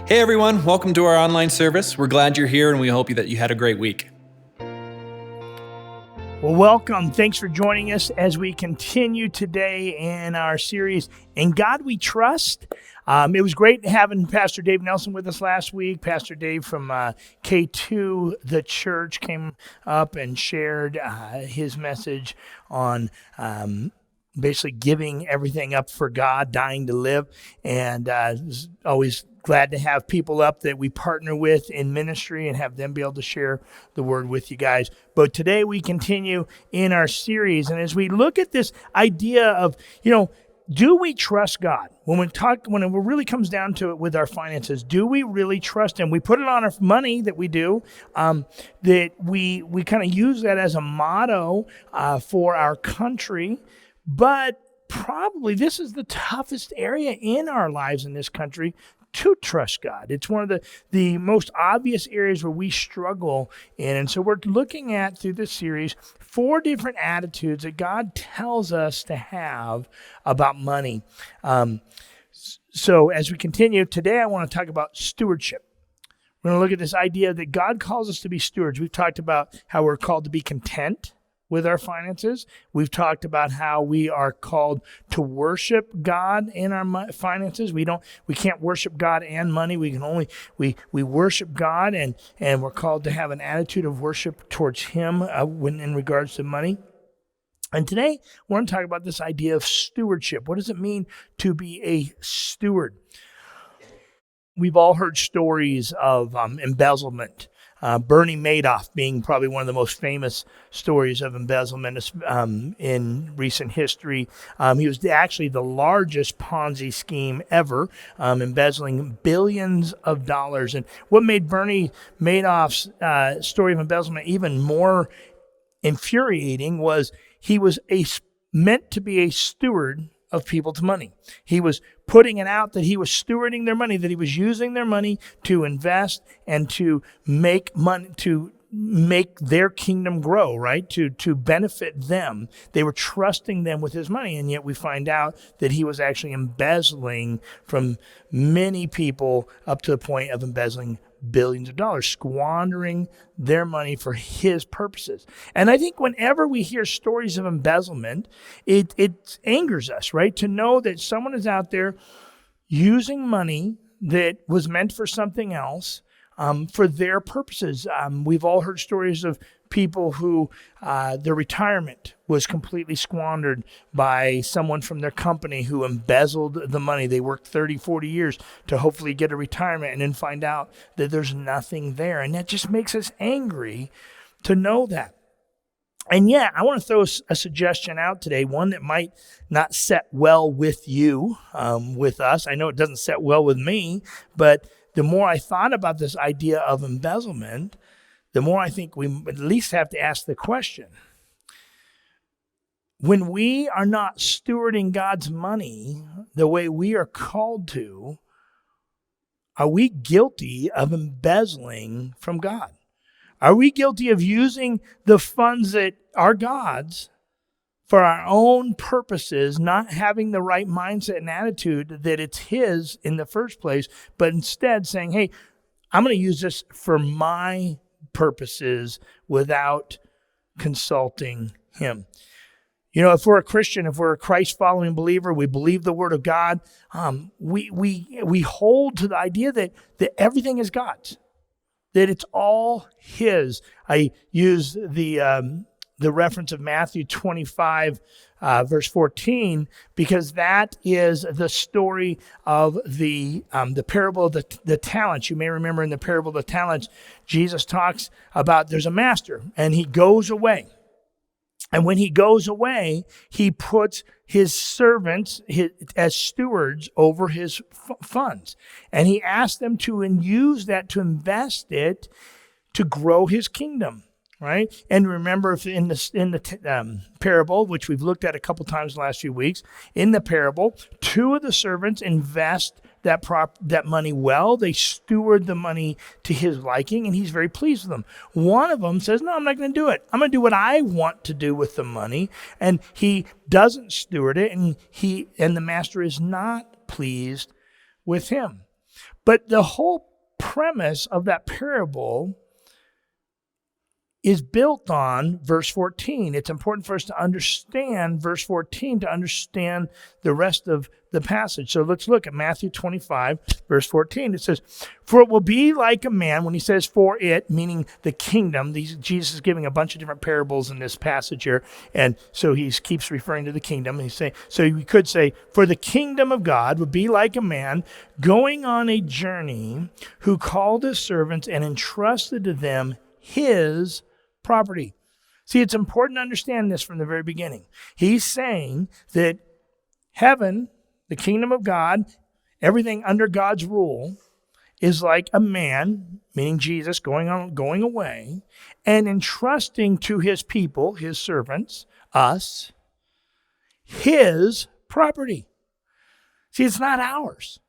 Hey everyone, welcome to our online service. We're glad you're here and we hope that you had a great week. Well, welcome. Thanks for joining us as we continue today in our series, In God We Trust. It was great having Pastor Dave Nelson with us last week. Pastor Dave from K2, the church, came up and shared his message on basically giving everything up for God, dying to live. And it's always glad to have people up that we partner with in ministry and have them be able to share the word with you guys. But today we continue in our series. And as we look at this idea of, do we trust God? When it really comes down to it with our finances, do we really trust Him? We put it on our money that we do, that we kind of use that as a motto for our country. But probably this is the toughest area in our lives in this country to trust God. It's one of the most obvious areas where we struggle in. And so we're looking at, through this series, 4 different attitudes that God tells us to have about money. So as we continue, today I want to talk about stewardship. We're going to look at this idea that God calls us to be stewards. We've talked about how we're called to be content with our finances. We've talked about how we are called to worship God in our finances. We can't worship God and money. We worship God, and we're called to have an attitude of worship towards Him when in regards to money. And today we're going to talk about this idea of stewardship. What does it mean to be a steward? We've all heard stories of embezzlement. Bernie Madoff being probably one of the most famous stories of embezzlement in recent history. He was actually the largest Ponzi scheme ever, embezzling billions of dollars. And what made Bernie Madoff's story of embezzlement even more infuriating was he was meant to be a steward of people's money. He was putting it out that he was stewarding their money, that he was using their money to invest and to make money, to make their kingdom grow, right? To benefit them. They were trusting them with his money, and yet we find out that he was actually embezzling from many people up to the point of embezzling billions of dollars, squandering their money for his purposes. And I think whenever we hear stories of embezzlement, it angers us, right? To know that someone is out there using money that was meant for something else for their purposes. We've all heard stories of people who their retirement was completely squandered by someone from their company who embezzled the money. They worked 30, 40 years to hopefully get a retirement and then find out that there's nothing there. And that just makes us angry to know that. And yet, I want to throw a suggestion out today, one that might not set well with you, with us. I know it doesn't set well with me, but the more I thought about this idea of embezzlement, the more I think we at least have to ask the question. When we are not stewarding God's money the way we are called to, are we guilty of embezzling from God? Are we guilty of using the funds that are God's for our own purposes, not having the right mindset and attitude that it's His in the first place, but instead saying, hey, I'm going to use this for my purposes without consulting Him? If we're a Christian, if we're a Christ-following believer, we believe the Word of God, we hold to the idea that everything is God's, that it's all His. I use the reference of Matthew 25, verse 14, because that is the story of the parable of the talents. You may remember in the parable of the talents, Jesus talks about there's a master, and he goes away. And when he goes away, he puts his servants as stewards over his funds. And he asks them to use that, to invest it, to grow his kingdom. Right? And remember, if in the parable, which we've looked at a couple times in the last few weeks, in the parable, 2 of the servants invest that money well. They steward the money to his liking, and he's very pleased with them. One of them says, no, I'm not going to do it. I'm going to do what I want to do with the money. And he doesn't steward it, and the master is not pleased with him. But the whole premise of that parable is built on verse 14. It's important for us to understand verse 14 to understand the rest of the passage. So let's look at Matthew 25, verse 14. It says, "For it will be like a man," when he says "for it," meaning the kingdom. Jesus is giving a bunch of different parables in this passage here. And so he keeps referring to the kingdom. He's saying, so we could say, "For the kingdom of God would be like a man going on a journey who called his servants and entrusted to them his property." See, it's important to understand this from the very beginning. He's saying that heaven, the kingdom of God, everything under God's rule, is like a man, meaning Jesus, going away and entrusting to his people, his servants, us, his property. See, it's not ours.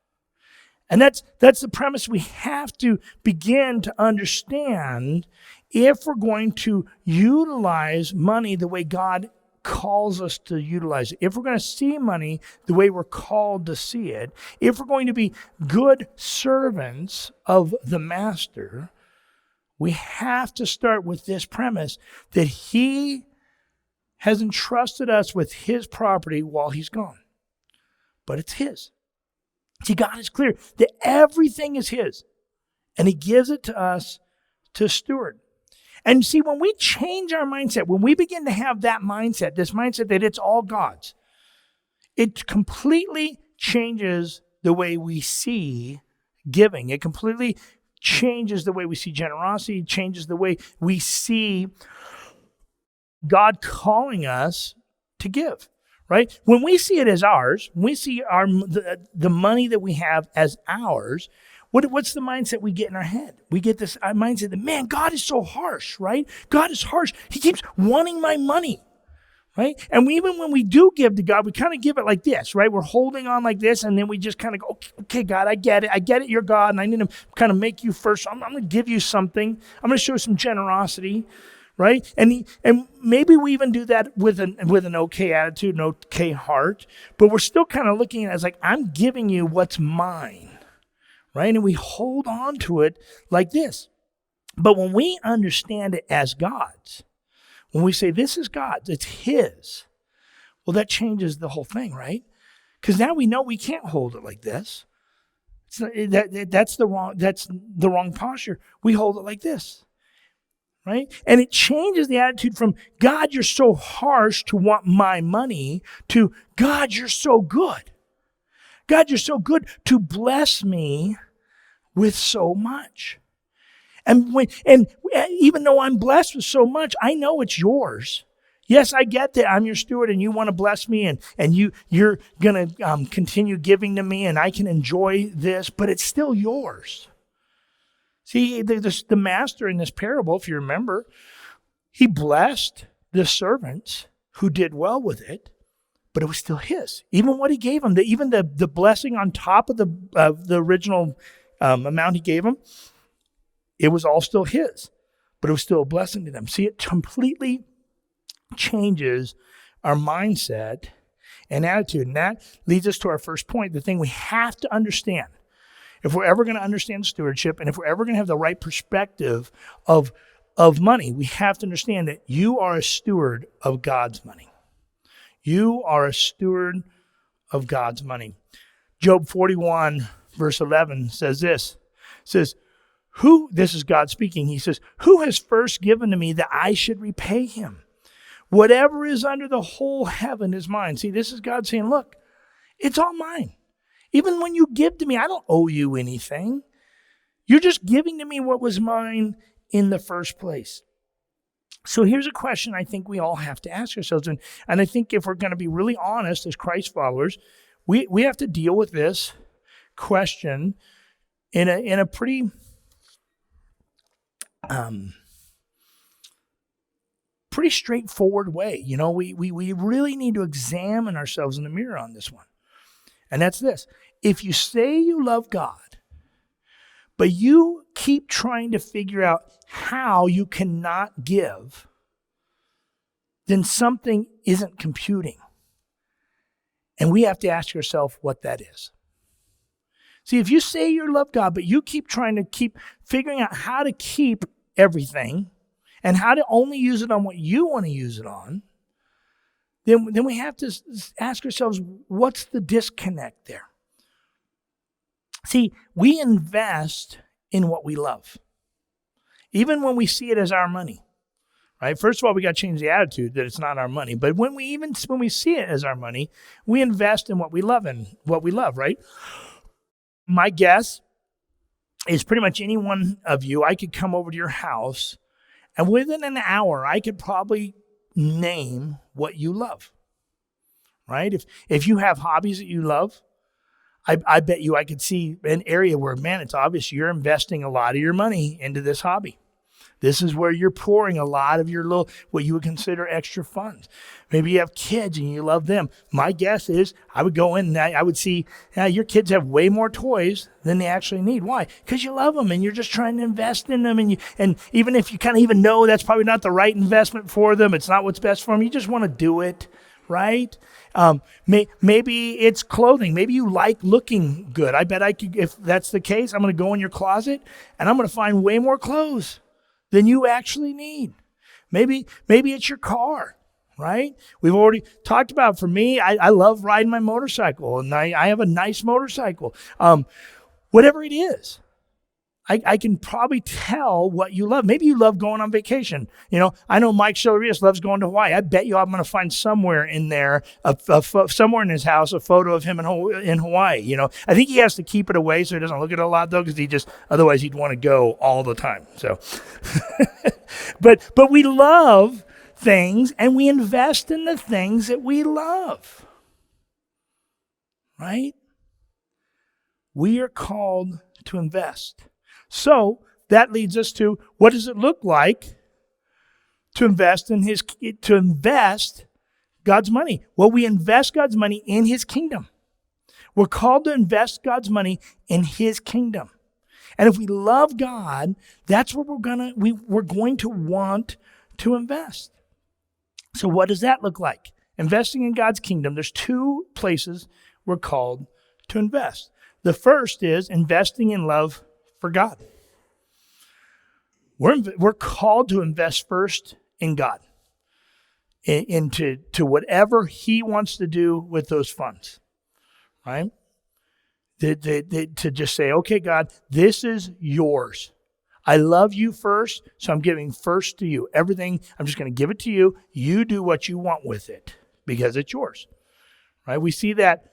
And that's the premise we have to begin to understand if we're going to utilize money the way God calls us to utilize it. If we're going to see money the way we're called to see it, if we're going to be good servants of the master, we have to start with this premise that he has entrusted us with his property while he's gone. But it's his. See, God is clear that everything is his, and he gives it to us to steward. And see, when we change our mindset, when we begin to have that mindset, this mindset that it's all God's, it completely changes the way we see giving. It completely changes the way we see generosity, changes the way we see God calling us to give. Right? When we see it as ours, when we see the money that we have as ours, what's the mindset we get in our head? We get this mindset that, man, God is so harsh, right? God is harsh. He keeps wanting my money, right? And even when we do give to God, we kind of give it like this, right? We're holding on like this, and then we just kind of go, okay, God, I get it. You're God, and I need to kind of make you first. So I'm going to give you something. I'm going to show some generosity. Right? And maybe we even do that with an okay attitude, an okay heart, but we're still kind of looking at it as like, I'm giving you what's mine, right? And we hold on to it like this. But when we understand it as God's, when we say this is God's, it's his, well, that changes the whole thing, right? Because now we know we can't hold it like this. That's the wrong posture. We hold it like this. Right? And it changes the attitude from, God, you're so harsh to want my money, to, God, you're so good. God, you're so good to bless me with so much. And even though I'm blessed with so much, I know it's yours. Yes, I get that I'm your steward and you want to bless me and you're going to continue giving to me and I can enjoy this, but it's still yours. See, the master in this parable, if you remember, he blessed the servants who did well with it, but it was still his. Even what he gave them, even the blessing on top of the original amount he gave them, it was all still his, but it was still a blessing to them. See, it completely changes our mindset and attitude. And that leads us to our first point, the thing we have to understand. If we're ever going to understand stewardship, and if we're ever going to have the right perspective of money, we have to understand that you are a steward of God's money. You are a steward of God's money. Job 41, verse 11 says this. It says, this is God speaking. He says, who has first given to me that I should repay him? Whatever is under the whole heaven is mine. See, this is God saying, look, it's all mine. Even when you give to me, I don't owe you anything. You're just giving to me what was mine in the first place. So here's a question I think we all have to ask ourselves. And I think if we're going to be really honest as Christ followers, we have to deal with this question in a pretty straightforward way. You know, we really need to examine ourselves in the mirror on this one. And that's this. If you say you love God, but you keep trying to figure out how you cannot give, then something isn't computing. And we have to ask ourselves what that is. See, if you say you love God, but you keep trying to keep figuring out how to keep everything and how to only use it on what you want to use it on, then we have to ask ourselves, what's the disconnect there? See, we invest in what we love, even when we see it as our money, right? First of all, we got to change the attitude that it's not our money. But when we see it as our money, we invest in what we love right? My guess is pretty much any one of you, I could come over to your house, and within an hour, I could probably name what you love, right? If you have hobbies that you love, I bet you I could see an area where, man, it's obvious you're investing a lot of your money into this hobby. This is where you're pouring a lot of your what you would consider extra funds. Maybe you have kids and you love them. My guess is I would go in and I would see your kids have way more toys than they actually need. Why? Because you love them and you're just trying to invest in them. And even if you kind of even know that's probably not the right investment for them, it's not what's best for them, you just want to do it, right? Maybe it's clothing. Maybe you like looking good. I bet I could, if that's the case, I'm going to go in your closet and I'm going to find way more clothes than you actually need. Maybe it's your car, right? We've already talked about, for me, I love riding my motorcycle, and I have a nice motorcycle. Whatever it is, I can probably tell what you love. Maybe you love going on vacation. I know Mike Shelarius loves going to Hawaii. I bet you I'm going to find somewhere in there, somewhere in his house, a photo of him in Hawaii. I think he has to keep it away so he doesn't look at it a lot, though, because otherwise he'd want to go all the time. So, but we love things and we invest in the things that we love, right? We are called to invest. So that leads us to, what does it look like to invest God's money? Well, we invest God's money in his kingdom. We're called to invest God's money in his kingdom. And if we love God, that's what we're going to want to invest. So what does that look like? Investing in God's kingdom, there's two places we're called to invest. The first is investing in love for God. We're called to invest first in God, into whatever he wants to do with those funds, right? To just say, okay, God, this is yours. I love you first, so I'm giving first to you. Everything, I'm just going to give it to you. You do what you want with it because it's yours, right? We see that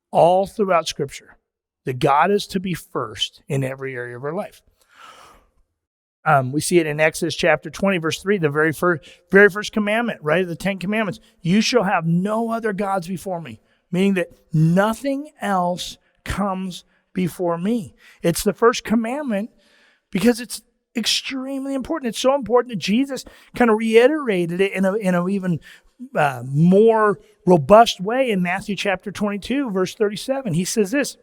all throughout Scripture, that God is to be first in every area of our life. We see it in Exodus chapter 20, verse 3, the very first commandment, right? The 10 Commandments. You shall have no other gods before me, meaning that nothing else comes before me. It's the first commandment because it's extremely important. It's so important that Jesus kind of reiterated it in a even more robust way in Matthew chapter 22, verse 37. He says this,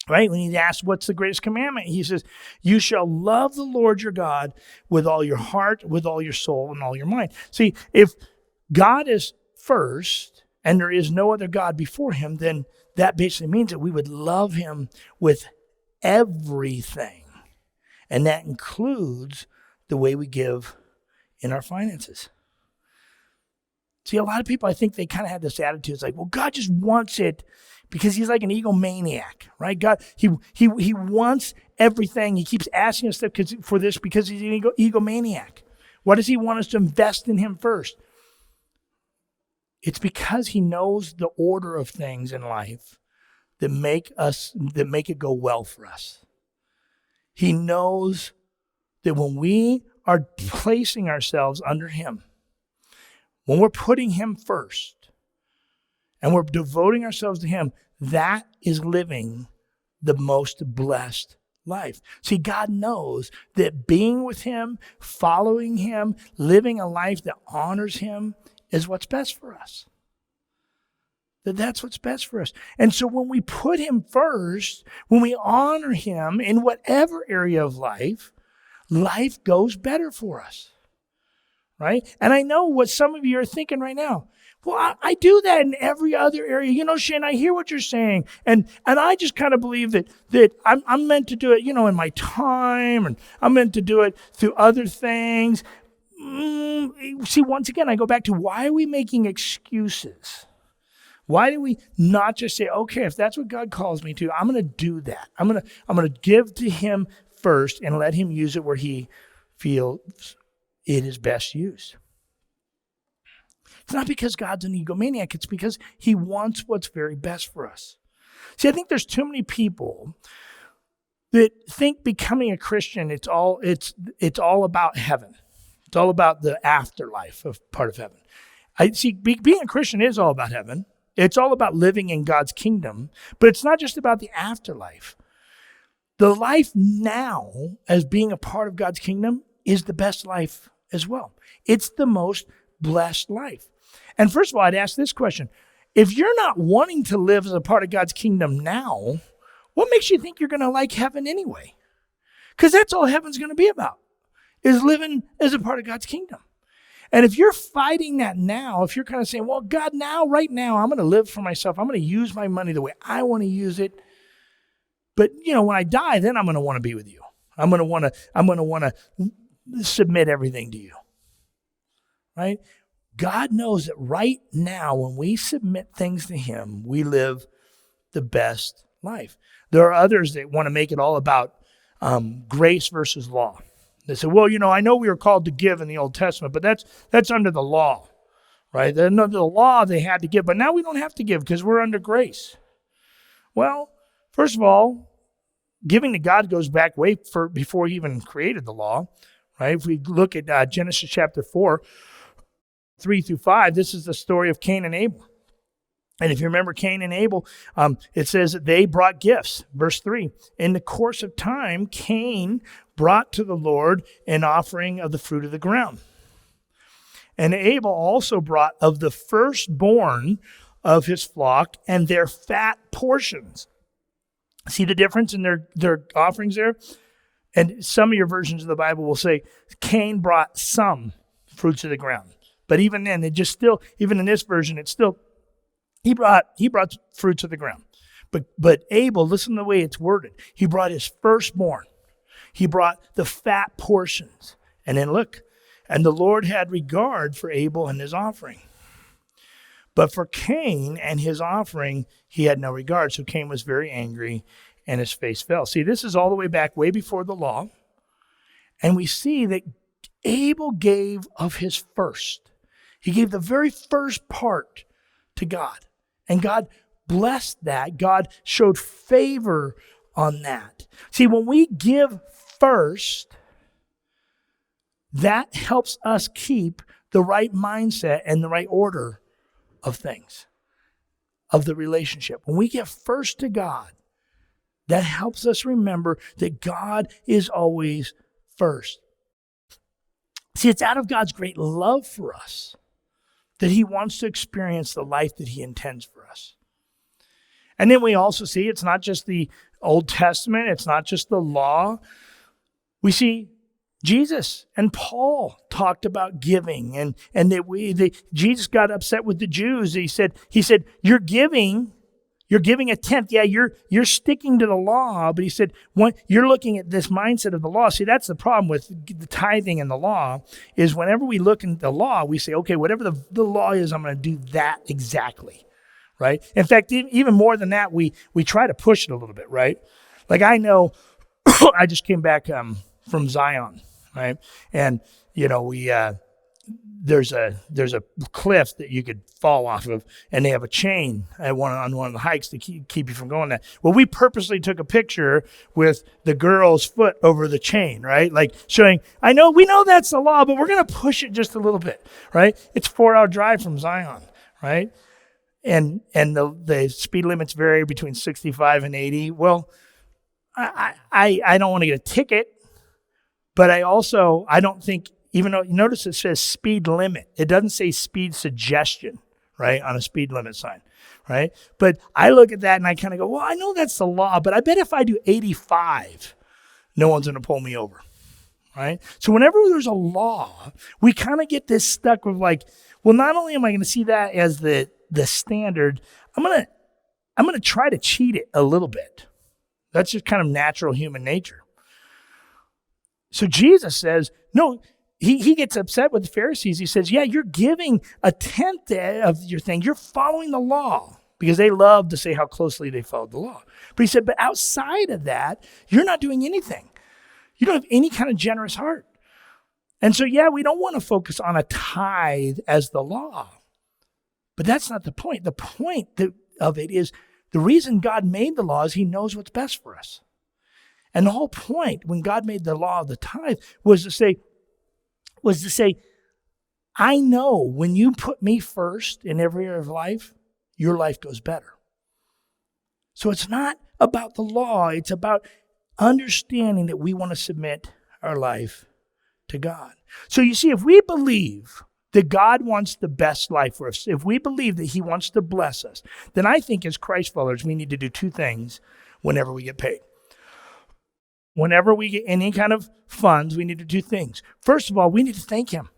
right? When he's asked, what's the greatest commandment? He says, you shall love the Lord your God with all your heart, with all your soul, and all your mind. See, if God is first and there is no other God before him, then that basically means that we would love him with everything. And that includes the way we give in our finances. See, a lot of people, I think they kind of have this attitude. It's like, well, God just wants it because he's like an egomaniac, right? God, he wants everything. He keeps asking us for this because he's an egomaniac. Why does he want us to invest in him first? It's because he knows the order of things in life that make it go well for us. He knows that when we are placing ourselves under him, when we're putting him first and we're devoting ourselves to him, that is living the most blessed life. See, God knows that being with him, following him, living a life that honors him is what's best for us. That's what's best for us. And so when we put him first, when we honor him in whatever area of life, life goes better for us. Right? And I know what some of you are thinking right now. Well, I do that in every other area. You know, Shane, I hear what you're saying. And I just kind of believe that I'm meant to do it, in my time, and I'm meant to do it through other things. See, once again, I go back to, why are we making excuses? Why do we not just say, okay, if that's what God calls me to, I'm going to do that. I'm going to give to him first and let him use it where he feels it is best used. It's not because God's an egomaniac. It's because he wants what's very best for us. See, I think there's too many people that think becoming a Christian, it's all about heaven. It's all about the afterlife of part of heaven. I see, being a Christian is all about heaven. It's all about living in God's kingdom, but it's not just about the afterlife. The life now, as being a part of God's kingdom, is the best life as well. It's the most blessed life. And first of all, I'd ask this question. If you're not wanting to live as a part of God's kingdom now, what makes you think you're going to like heaven anyway? Because that's all heaven's going to be about, is living as a part of God's kingdom. And if you're fighting that now, if you're kind of saying, well, God, right now, I'm going to live for myself. I'm going to use my money the way I want to use it. But, when I die, then I'm going to want to be with you. I'm going to want to submit everything to you. Right? God knows that right now, when we submit things to him, we live the best life. There are others that want to make it all about grace versus law. They say, well, I know we were called to give in the Old Testament, but that's under the law, right? Under the law, they had to give, but now we don't have to give because we're under grace. Well, first of all, giving to God goes back way before he even created the law, right? If we look at Genesis chapter 4, 3-5, this is the story of Cain and Abel. And if you remember Cain and Abel, it says that they brought gifts. Verse 3, in the course of time, Cain brought to the Lord an offering of the fruit of the ground. And Abel also brought of the firstborn of his flock and their fat portions. See the difference in their offerings there? And some of your versions of the Bible will say Cain brought some fruits of the ground. But even then, even in this version, it's still, he brought fruits of the ground. But Abel, listen to the way it's worded. He brought his firstborn. He brought the fat portions. And then look, and the Lord had regard for Abel and his offering. But for Cain and his offering, he had no regard. So Cain was very angry and his face fell. See, this is all the way back, way before the law. And we see that Abel gave of his first. He gave the very first part to God. And God blessed that. God showed favor on that. See, when we give first, that helps us keep the right mindset and the right order of things, of the relationship. When we give first to God, that helps us remember that God is always first. See, it's out of God's great love for us that he wants to experience the life that he intends for us. And then we also see it's not just the Old Testament, it's not just the law. We see Jesus and Paul talked about giving, and Jesus got upset with the Jews. He said, you're giving a tenth. Yeah, you're sticking to the law, but he said, you're looking at this mindset of the law. See, that's the problem with the tithing and the law, is whenever we look at the law, we say, okay, whatever the law is, I'm going to do that exactly, right? In fact, even more than that, we try to push it a little bit, right? Like I know, I just came back from Zion, right? And, there's a cliff that you could fall off of, and they have a chain on one of the hikes to keep you from going there. Well, we purposely took a picture with the girl's foot over the chain, right? Like showing, we know that's the law, but we're going to push it just a little bit, right? It's a 4-hour drive from Zion, right? And the speed limits vary between 65 and 80. Well, I don't want to get a ticket, but I don't think, even though, notice it says speed limit. It doesn't say speed suggestion, right, on a speed limit sign, right? But I look at that and I kind of go, well, I know that's the law, but I bet if I do 85, no one's going to pull me over, right? So whenever there's a law, we kind of get this stuck with like, Well, not only am I going to see that as the standard, I'm going to try to cheat it a little bit. That's just kind of natural human nature. So Jesus says, no, he gets upset with the Pharisees. He says, yeah, you're giving a tenth of your thing. You're following the law, because they love to say how closely they followed the law. But he said, but outside of that, you're not doing anything. You don't have any kind of generous heart. And so, yeah, we don't want to focus on a tithe as the law. But that's not the point. The point of it is the reason God made the law is he knows what's best for us. And the whole point when God made the law of the tithe was to say, I know when you put me first in every area of life, your life goes better. So it's not about the law. It's about understanding that we want to submit our life to God. So you see, if we believe that God wants the best life for us, if we believe that he wants to bless us, then I think as Christ followers, we need to do two things whenever we get paid. Whenever we get any kind of funds, we need to do things. First of all, we need to thank him.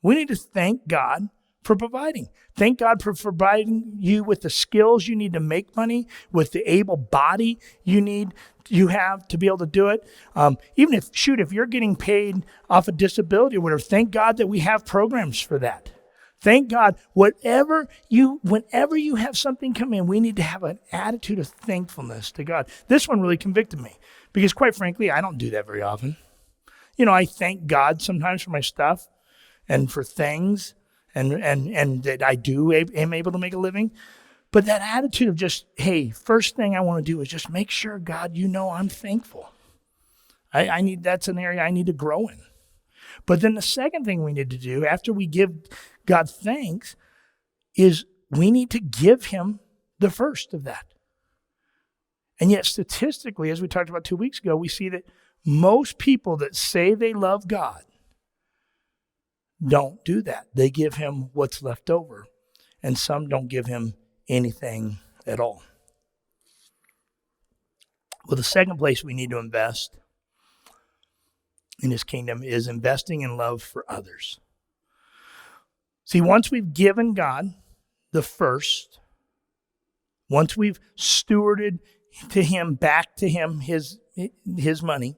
We need to thank God for providing. Thank God for providing you with the skills you need to make money, with the able body you have to be able to do it. Even if you're getting paid off a disability or whatever, thank God that we have programs for that. Thank God, whenever you have something come in, we need to have an attitude of thankfulness to God. This one really convicted me because, quite frankly, I don't do that very often. I thank God sometimes for my stuff and for things and that I am able to make a living. But that attitude of just, hey, first thing I want to do is just make sure, God, I'm thankful. That's an area I need to grow in. But then the second thing we need to do after we give God thanks is we need to give him the first of that. And yet statistically, as we talked about 2 weeks ago, we see that most people that say they love God don't do that. They give him what's left over, and some don't give him anything at all. Well, the second place we need to invest in his kingdom is investing in love for others. See, once we've given God the first, once we've stewarded back to him his money,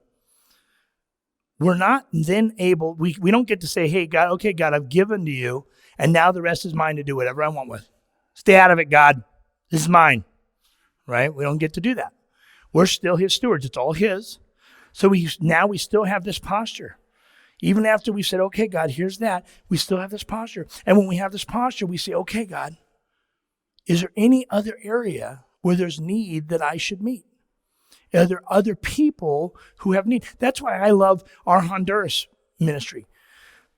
we're not then able, we don't get to say, hey, God, okay, God, I've given to you, and now the rest is mine to do whatever I want with. Stay out of it, God. This is mine, right? We don't get to do that. We're still his stewards. It's all his. So we still have this posture. Even after we said, okay, God, here's that, we still have this posture. And when we have this posture, we say, okay, God, is there any other area where there's need that I should meet? Are there other people who have need? That's why I love our Honduras ministry,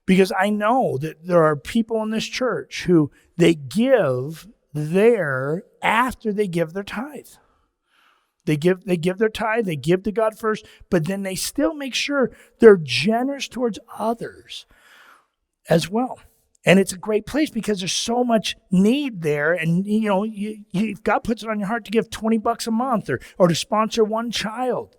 because I know that there are people in this church who they give there after they give their tithe. They give their tithe, they give to God first, but then they still make sure they're generous towards others as well. And it's a great place because there's so much need there. And, if God puts it on your heart to give $20 a month or to sponsor one child,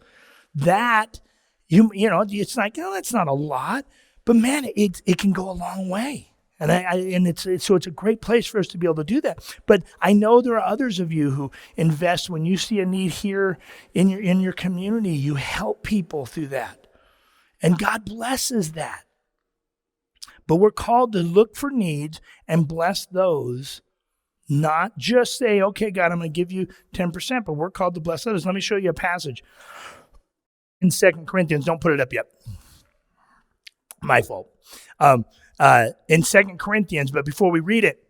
that, it's like, that's not a lot. But, man, it can go a long way. And it's a great place for us to be able to do that. But I know there are others of you who invest when you see a need here in your community. You help people through that. And God blesses that. But we're called to look for needs and bless those, not just say, okay, God, I'm going to give you 10%, but we're called to bless others. Let me show you a passage in 2 Corinthians. Don't put it up yet. My fault. In 2 Corinthians, but before we read it,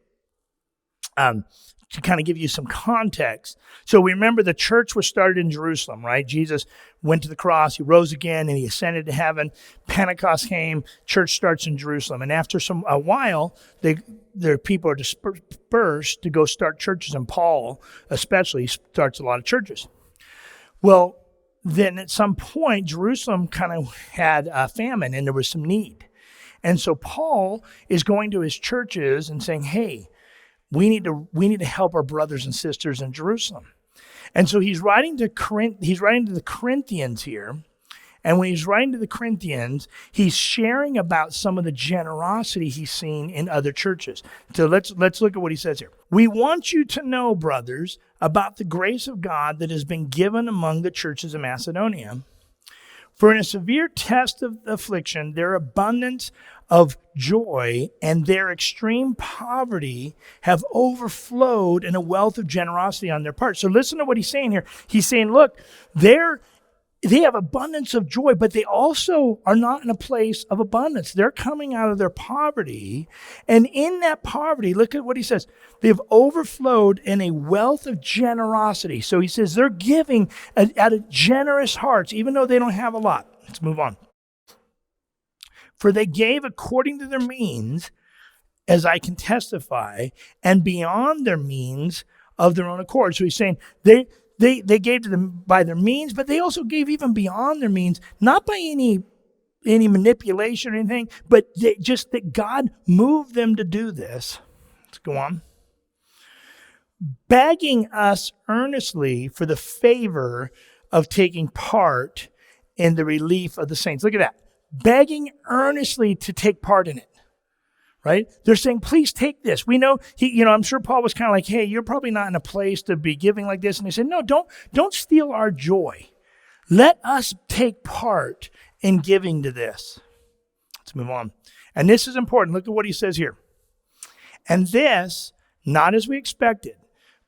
to kind of give you some context. So we remember the church was started in Jerusalem, right? Jesus went to the cross, he rose again, and he ascended to heaven. Pentecost came, church starts in Jerusalem. And after a while, their people are dispersed to go start churches, and Paul especially starts a lot of churches. Well, then at some point, Jerusalem kind of had a famine, and there was some need. And so Paul is going to his churches and saying, hey, we need to help our brothers and sisters in Jerusalem. And so he's writing to the Corinthians here, And when he's writing to the Corinthians, he's sharing about some of the generosity he's seen in other churches. So let's look at what he says here. We want you to know, brothers, about the grace of God that has been given among the churches of Macedonia. For in a severe test of affliction, their abundance of joy and their extreme poverty have overflowed in a wealth of generosity on their part. So listen to what he's saying here. He's saying, look, they have abundance of joy, but they also are not in a place of abundance. They're coming out of their poverty. And in that poverty, look at what he says. They've overflowed in a wealth of generosity. So he says they're giving out of generous hearts, even though they don't have a lot. Let's move on. For they gave according to their means, as I can testify, and beyond their means of their own accord. So he's saying they gave to them by their means, but they also gave even beyond their means, not by any manipulation or anything, but just that God moved them to do this. Let's go on. Begging us earnestly for the favor of taking part in the relief of the saints. Look at that. Begging earnestly to take part in it. Right? They're saying, please take this. We know, I'm sure Paul was kind of like, hey, you're probably not in a place to be giving like this. And he said, no, don't steal our joy. Let us take part in giving to this. Let's move on. And this is important. Look at what he says here. And this, not as we expected,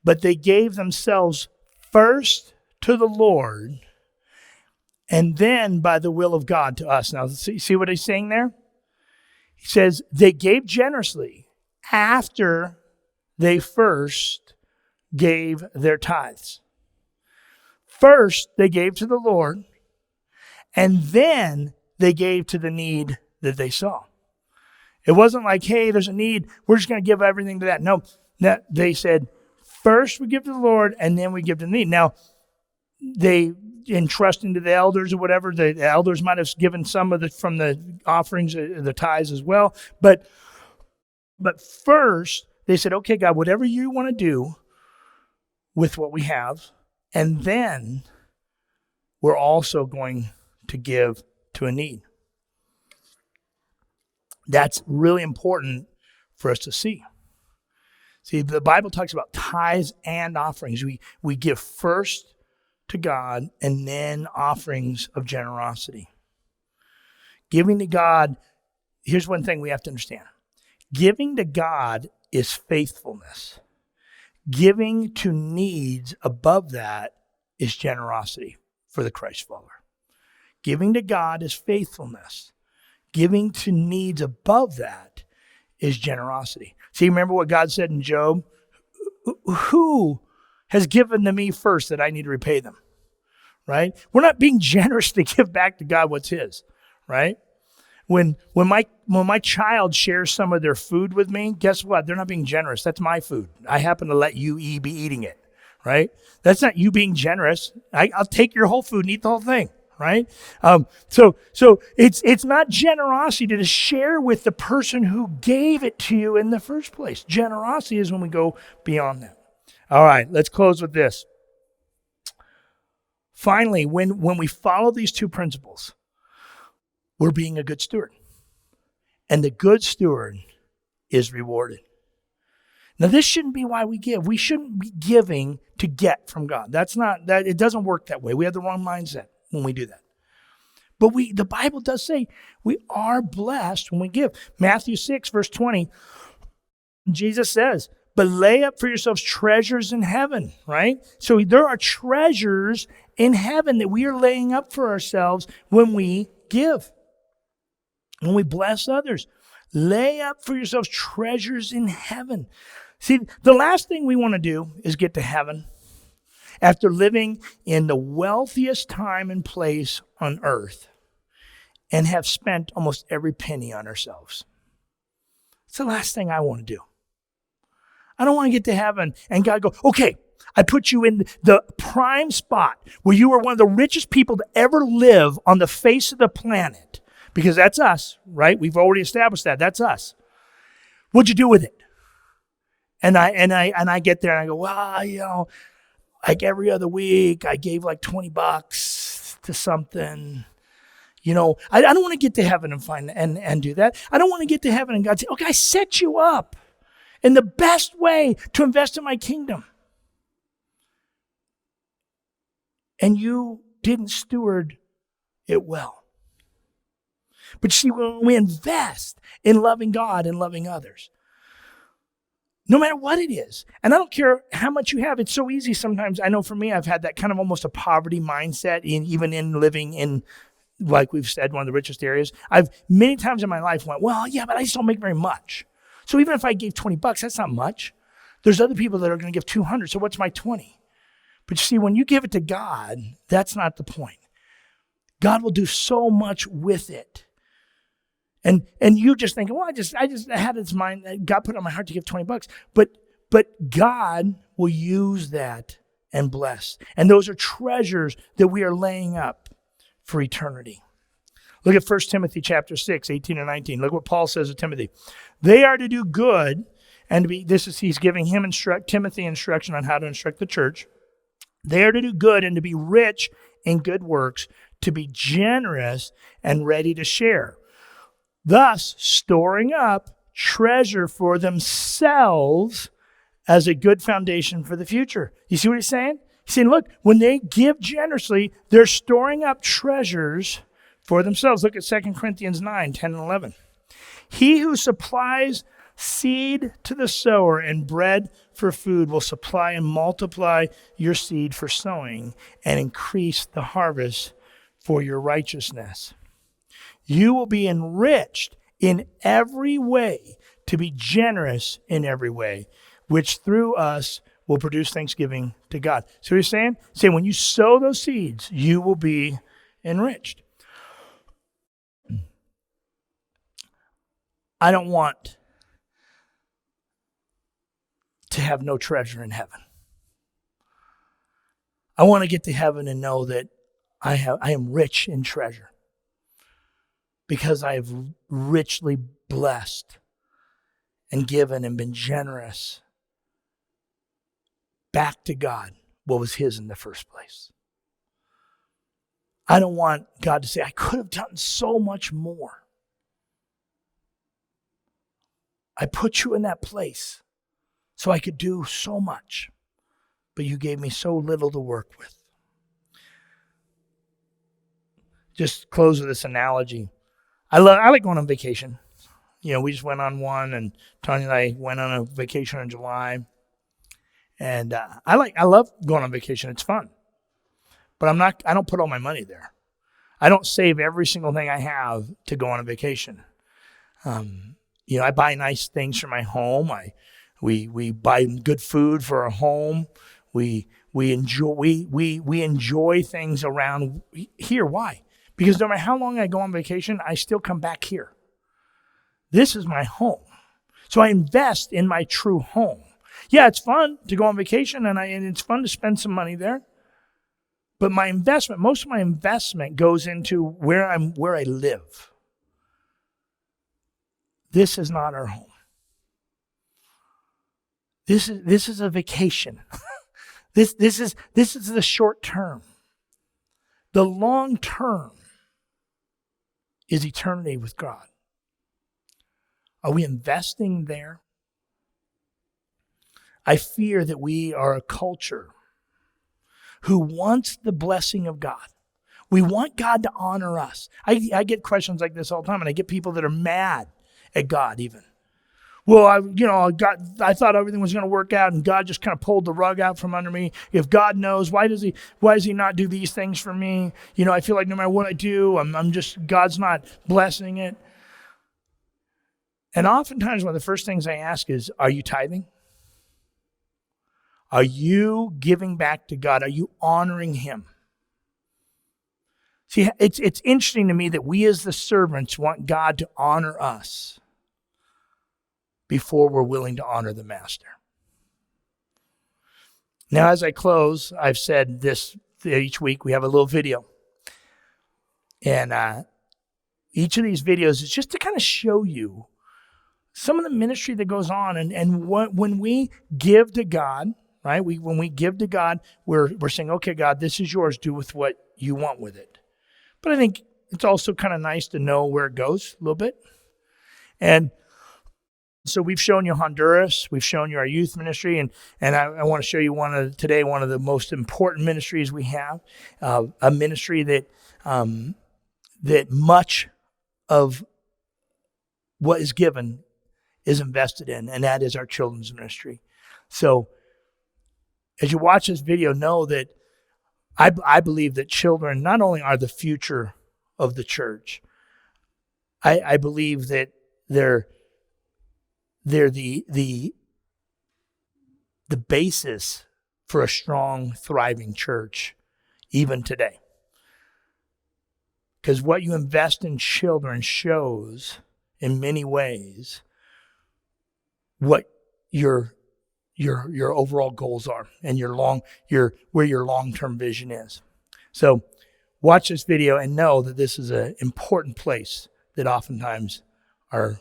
but they gave themselves first to the Lord and then by the will of God to us. Now, see what he's saying there? He says they gave generously after they first gave their tithes. First, they gave to the Lord, and then they gave to the need that they saw. It wasn't like, hey, there's a need, we're just going to give everything to that. No, they said, first we give to the Lord, and then we give to the need. Now, they entrusting to the elders or whatever. The elders might have given some of from the offerings, the tithes as well. But first, they said, okay, God, whatever you want to do with what we have, and then we're also going to give to a need. That's really important for us to see. See, the Bible talks about tithes and offerings. We give first to God, and then offerings of generosity. Giving to God, here's one thing we have to understand. Giving to God is faithfulness. Giving to needs above that is generosity for the Christ follower. Giving to God is faithfulness. Giving to needs above that is generosity. See, remember what God said in Job? Who has given to me first that I need to repay them, right? We're not being generous to give back to God what's his, right? When my child shares some of their food with me, guess what? They're not being generous. That's my food. I happen to let you be eating it, right? That's not you being generous. I'll take your whole food and eat the whole thing, right? So it's not generosity to share with the person who gave it to you in the first place. Generosity is when we go beyond that. All right, let's close with this. Finally, when we follow these two principles, we're being a good steward. And the good steward is rewarded. Now, this shouldn't be why we give. We shouldn't be giving to get from God. It doesn't work that way. We have the wrong mindset when we do that. But the Bible does say we are blessed when we give. Matthew 6, verse 20, Jesus says, but lay up for yourselves treasures in heaven, right? So there are treasures in heaven that we are laying up for ourselves when we give. When we bless others. Lay up for yourselves treasures in heaven. See, the last thing we want to do is get to heaven after living in the wealthiest time and place on earth and have spent almost every penny on ourselves. It's the last thing I want to do. I don't want to get to heaven and God go, okay, I put you in the prime spot where you are one of the richest people to ever live on the face of the planet. Because that's us, right? We've already established that. That's us. What'd you do with it? And I get there and I go, well, like every other week, I gave like $20 to something. I don't want to get to heaven and find and do that. I don't want to get to heaven and God say, okay, I set you up in the best way to invest in my kingdom. And you didn't steward it well. But see, when we invest in loving God and loving others, no matter what it is, and I don't care how much you have, it's so easy sometimes. I know for me, I've had that kind of almost a poverty mindset, even in living in, like we've said, one of the richest areas. I've many times in my life went, well, yeah, but I just don't make very much. So even if I gave $20, that's not much. There's other people that are going to give 200, so what's my 20? But you see, when you give it to God, that's not the point. God will do so much with it. And you just think, well, I had this mind, God put it on my heart to give $20. But God will use that and bless. And those are treasures that we are laying up for eternity. Look at 1 Timothy chapter 6, 18 and 19. Look what Paul says to Timothy. They are to do good and to be, he's giving Timothy instruction on how to instruct the church. They are to do good and to be rich in good works, to be generous and ready to share. Thus, storing up treasure for themselves as a good foundation for the future. You see what he's saying? He's saying, look, when they give generously, they're storing up treasures for themselves. Look at 2 Corinthians 9, 10 and 11. He who supplies seed to the sower and bread for food will supply and multiply your seed for sowing and increase the harvest for your righteousness. You will be enriched in every way to be generous in every way, which through us will produce thanksgiving to God. So he's saying? He's saying when you sow those seeds, you will be enriched. I don't want to have no treasure in heaven. I want to get to heaven and know that I am rich in treasure because I have richly blessed and given and been generous back to God what was his in the first place. I don't want God to say, I could have done so much more. I put you in that place so I could do so much, but you gave me so little to work with. Just close with this analogy. I like going on vacation. We just went on one, and Tony and I went on a vacation in July. And I love going on vacation. It's fun. But I don't put all my money there. I don't save every single thing I have to go on a vacation. I buy nice things for my home. We buy good food for our home. We enjoy things around here. Why? Because no matter how long I go on vacation, I still come back here. This is my home. So I invest in my true home. Yeah, it's fun to go on vacation and it's fun to spend some money there. But most of my investment goes into where I live. This is not our home. This is a vacation. This is the short term. The long term is eternity with God. Are we investing there? I fear that we are a culture who wants the blessing of God. We want God to honor us. I get questions like this all the time, and I get people that are mad at God even. Well, I thought everything was going to work out, and God just kind of pulled the rug out from under me. If God knows, why does he not do these things for me? I feel like no matter what I do, God's not blessing it. And oftentimes one of the first things I ask is, are you tithing? Are you giving back to God? Are you honoring him? See, it's interesting to me that we as the servants want God to honor us before we're willing to honor the master. Now, as I close, I've said this each week, we have a little video. And each of these videos is just to kind of show you some of the ministry that goes on. And when we give to God, right? When we give to God, we're saying, okay, God, this is yours. Do with what you want with it. But I think it's also kind of nice to know where it goes a little bit. And so we've shown you Honduras, we've shown you our youth ministry, and I want to show you one of the most important ministries we have, a ministry that much of what is given is invested in, and that is our children's ministry. So as you watch this video, know that I believe that children not only are the future of the church, I believe that they're the basis for a strong, thriving church even today. Because what you invest in children shows in many ways what your overall goals are and where your long-term vision is. So watch this video and know that this is an important place that oftentimes our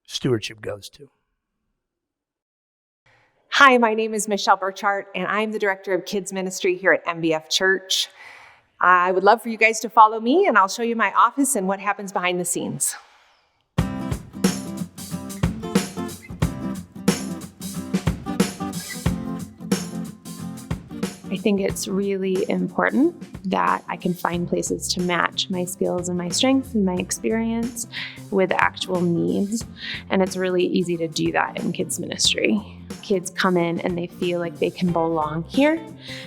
stewardship goes to. Hi, my name is Michelle Burchart, and I'm the Director of Kids Ministry here at MBF Church. I would love for you guys to follow me, and I'll show you my office and what happens behind the scenes. I think it's really important that I can find places to match my skills and my strengths and my experience with actual needs. And it's really easy to do that in kids ministry. Kids come in and they feel like they can belong here,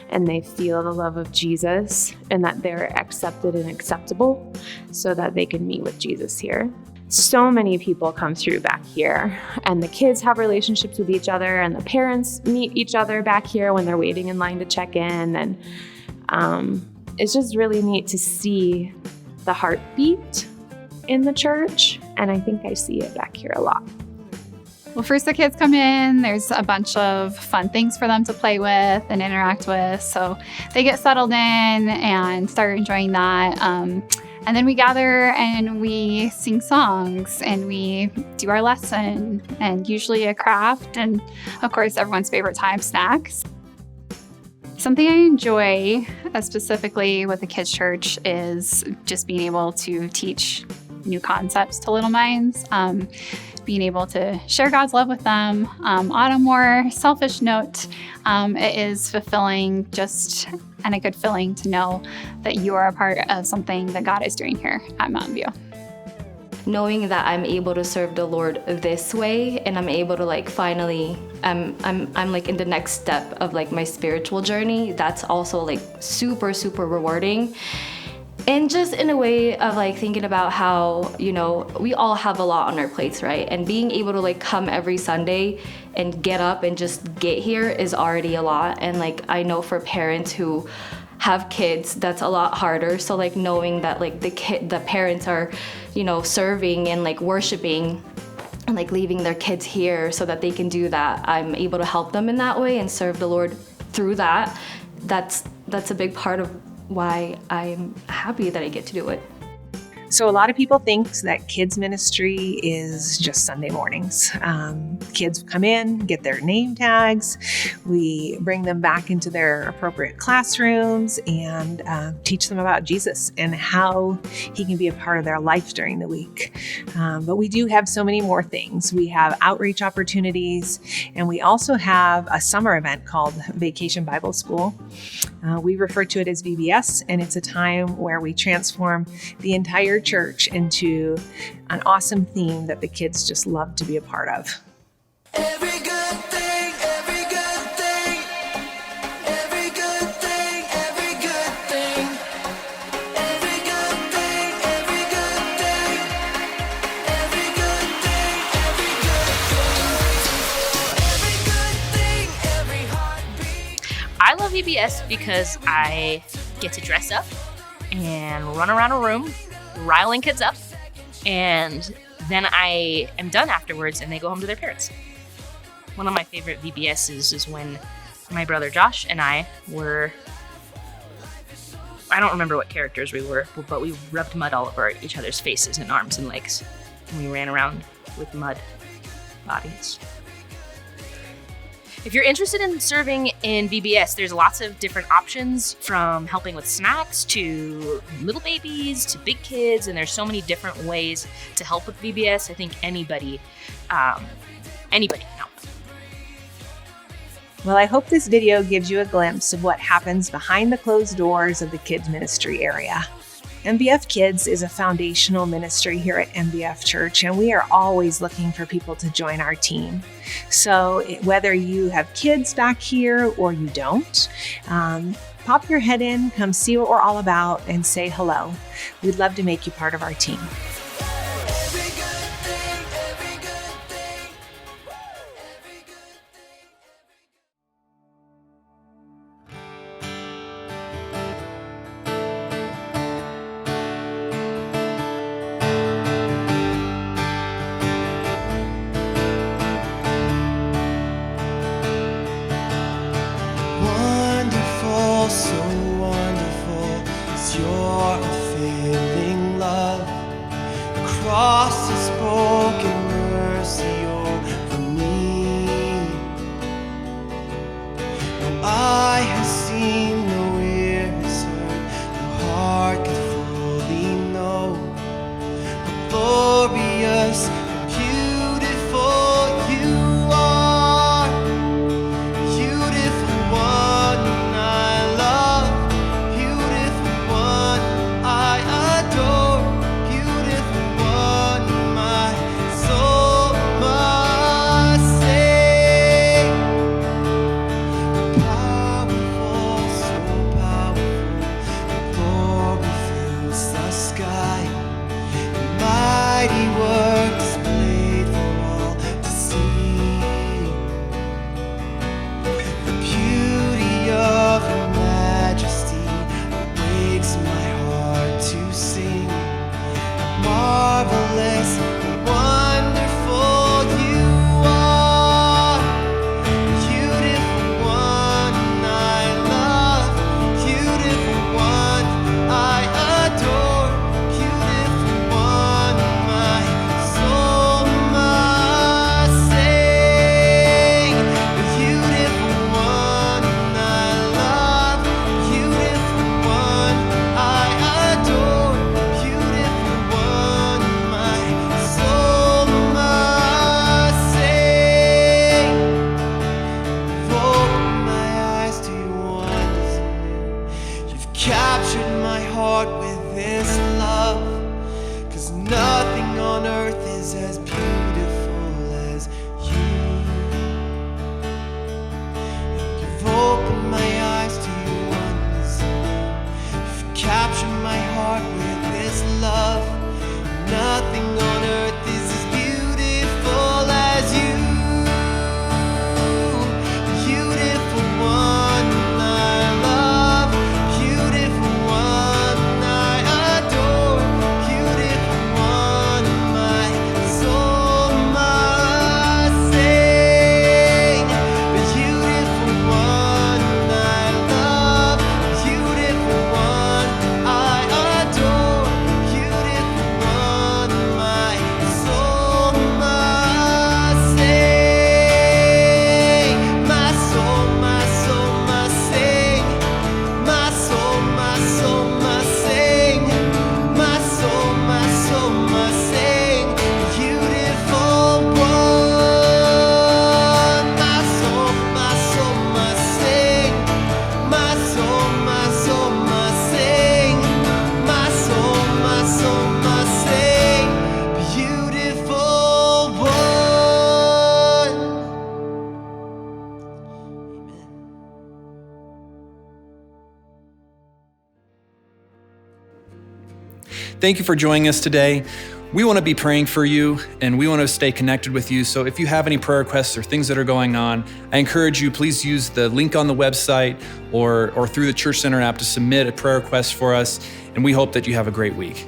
and they feel the love of Jesus and that they're accepted and acceptable so that they can meet with Jesus here. So many people come through back here, and the kids have relationships with each other, and the parents meet each other back here when they're waiting in line to check in. And it's just really neat to see the heartbeat in the church, and I think I see it back here a lot. Well, first the kids come in, there's a bunch of fun things for them to play with and interact with. So they get settled in and start enjoying that. And then we gather and we sing songs and we do our lesson and usually a craft and, of course, everyone's favorite time, snacks. Something I enjoy specifically with the kids' church is just being able to teach new concepts to little minds, being able to share God's love with them. On a more selfish note, it is fulfilling and a good feeling to know that you are a part of something that God is doing here at Mountain View. Knowing that I'm able to serve the Lord this way, and I'm able to finally, I'm in the next step of my spiritual journey. That's also super, super rewarding. And just in a way of thinking about how, we all have a lot on our plates, right? And being able to come every Sunday and get up and just get here is already a lot. And I know for parents who have kids, that's a lot harder. So knowing that the parents are, serving and worshiping and leaving their kids here so that they can do that, I'm able to help them in that way and serve the Lord through that. That's a big part of why I'm happy that I get to do it. So a lot of people think that kids ministry is just Sunday mornings. Kids come in, get their name tags. We bring them back into their appropriate classrooms and teach them about Jesus and how he can be a part of their life during the week. But we do have so many more things. We have outreach opportunities, and we also have a summer event called Vacation Bible School. We refer to it as VBS, and it's a time where we transform the entire church into an awesome theme that the kids just love to be a part of. Every good thing, every good thing, every good thing, every good thing, every good thing, every good thing, every good thing, every good thing, every heartbeat. I love VBS because I get to dress up and run around a room riling kids up, and then I am done afterwards and they go home to their parents. One of my favorite VBSs is when my brother Josh and I don't remember what characters we were, but we rubbed mud all over each other's faces and arms and legs, and we ran around with mud bodies. If you're interested in serving in VBS, there's lots of different options, from helping with snacks to little babies to big kids, and there's so many different ways to help with VBS. I think anybody can help. Well, I hope this video gives you a glimpse of what happens behind the closed doors of the kids ministry area. MBF Kids is a foundational ministry here at MBF Church, and we are always looking for people to join our team. So whether you have kids back here or you don't, pop your head in, come see what we're all about, and say hello. We'd love to make you part of our team. Wonderful, so wonderful is your unfailing love. The cross has spoken mercy over me. No eye has seen, no ear has heard, no heart could fully know how glorious and beautiful you are. Beautiful one I love, beautiful one I adore, beautiful one my soul must sing. Powerful, so powerful, the glory fills the sky. Your mighty work displayed for all to see. The beauty of your majesty awakes my heart to sing. Marvelous and wonderful you are. Beautiful one I love, beautiful one I adore, beautiful one my soul must sing. Beautiful one I love, beautiful one I adore, beautiful one my soul must sing. Open my eyes to your wonders anew. You've captured my heart with this love, 'cause nothing on earth is as beautiful as you. You've opened my eyes to your wonders anew. You've captured my heart with this love. Nothing on earth is as beautiful as you. Beautiful one I love, beautiful one I adore, beautiful one my soul must sing. Beautiful one I love, beautiful one I adore, beautiful one my soul must sing. My soul must sing. My soul must sing. My soul must sing. Beautiful one. My soul must sing. My soul must sing. My soul must sing. Beautiful one. Thank you for joining us today. We want to be praying for you, and we want to stay connected with you. So if you have any prayer requests or things that are going on, I encourage you, please use the link on the website or through the Church Center app to submit a prayer request for us. And we hope that you have a great week.